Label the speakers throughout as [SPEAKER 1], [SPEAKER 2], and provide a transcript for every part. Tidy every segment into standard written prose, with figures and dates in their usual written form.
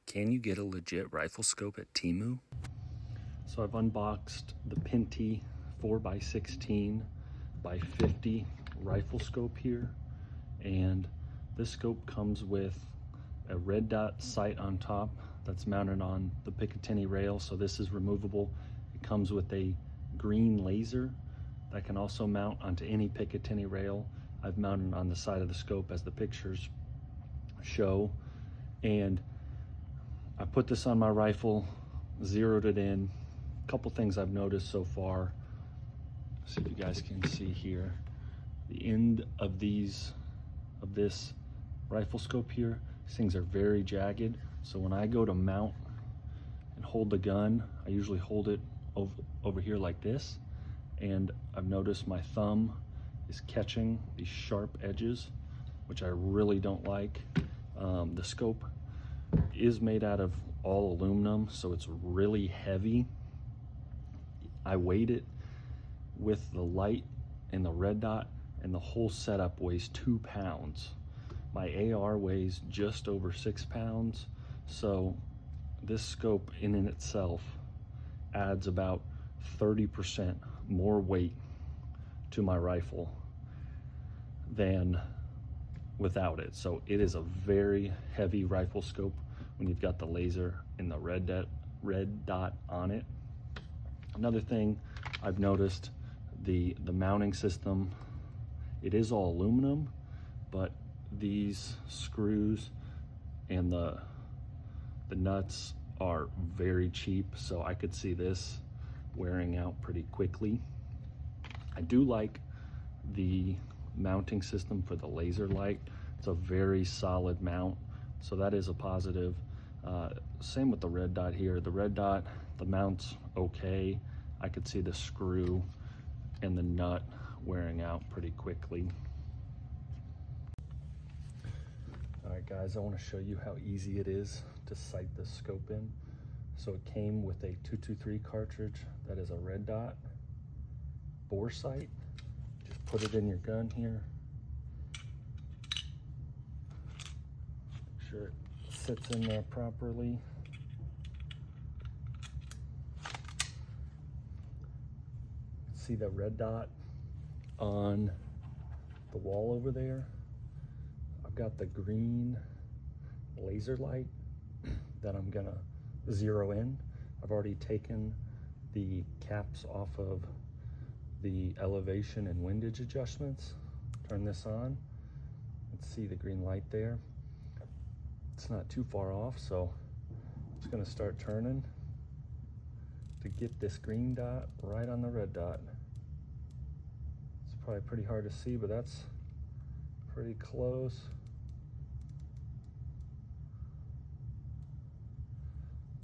[SPEAKER 1] Can you get a legit rifle scope at TEMU?
[SPEAKER 2] So I've unboxed the Pinty 4x16 by 50 rifle scope here, and this scope comes with a red dot sight on top that's mounted on the Picatinny rail, so this is removable. It comes with a green laser that can also mount onto any Picatinny rail. I've mounted on the side of the scope as the pictures show, and I put this on my rifle, zeroed it in. A couple things I've noticed so far. See if you guys can see here. The end of this rifle scope here, these things are very jagged. So when I go to mount and hold the gun, I usually hold it over here like this. And I've noticed my thumb is catching these sharp edges, which I really don't like. The scope is made out of all aluminum, so it's really heavy. I weighed it with the light and the red dot, and the whole setup weighs 2 pounds. My AR weighs just over 6 pounds, so this scope in itself adds about 30% more weight to my rifle than without it. So it is a very heavy rifle scope when you've got the laser and the red dot on it. Another thing I've noticed, the mounting system, it is all aluminum, but these screws and the nuts are very cheap, so I could see this wearing out pretty quickly. I do like the mounting system for the laser light. It's a very solid mount, so that is a positive. Same with the red dot here. The red dot, the mount's okay. I could see the screw and the nut wearing out pretty quickly. All right guys, I want to show you how easy it is to sight this scope in. So it came with a 223 cartridge that is a red dot bore sight. Just put it in your gun here. Make sure it sits in there properly. See the red dot on the wall over there? I've got the green laser light that I'm gonna zero in. I've already taken the caps off of the elevation and windage adjustments. Turn this on. Let's see the green light there. It's not too far off, so I'm just gonna start turning to get this green dot right on the red dot. It's probably pretty hard to see, but that's pretty close.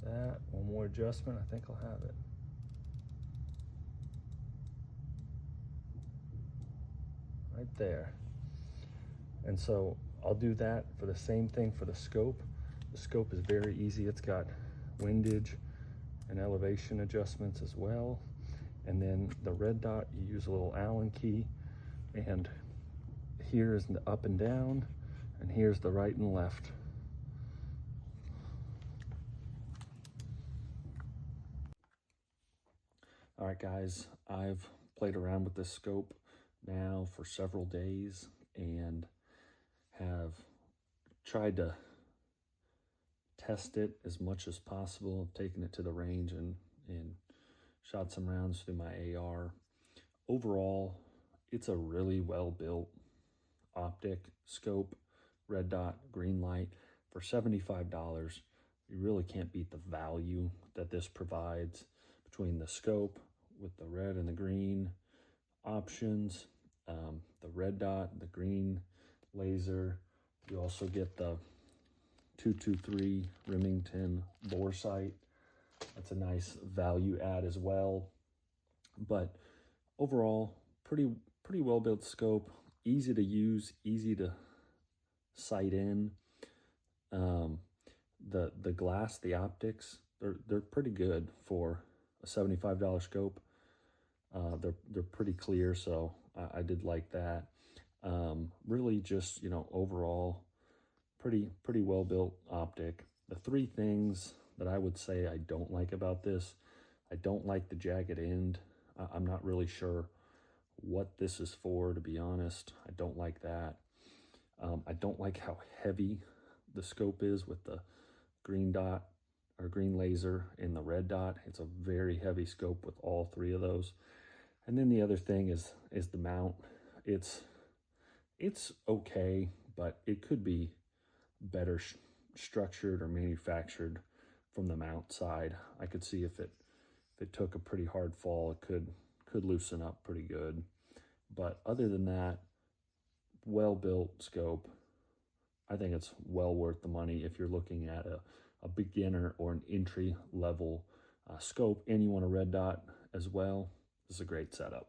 [SPEAKER 2] That, one more adjustment, I think I'll have it. Right there. And so I'll do that for the same thing for the scope. The scope is very easy. It's got windage and elevation adjustments as well. And then the red dot, you use a little Allen key, and here is the up and down, and here's the right and left. All right guys, I've played around with this scope now for several days and have tried to test it as much as possible. I've taken it to the range and shot some rounds through my AR. Overall, it's a really well built optic scope, red dot, green light. For $75, you really can't beat the value that this provides between the scope with the red and the green options, the red dot, the green laser. You also get the 223 Remington bore sight. That's a nice value add as well. But overall, pretty well built scope, easy to use, easy to sight in. The glass, the optics, they're pretty good for a $75 scope. They're pretty clear, so I did like that. Really just, overall, pretty well built optic. The three things that I would say I don't like about this: I don't like the jagged end. I'm not really sure what this is for, to be honest. I don't like that. I don't like how heavy the scope is with the green dot or green laser and the red dot. It's a very heavy scope with all three of those. And then the other thing is the mount. It's okay, but it could be better structured or manufactured from the mount side. I could see if it took a pretty hard fall, it could loosen up pretty good. But other than that, well built scope. I think it's well worth the money if you're looking at a beginner or an entry level scope and you want a red dot as well. This is a great setup.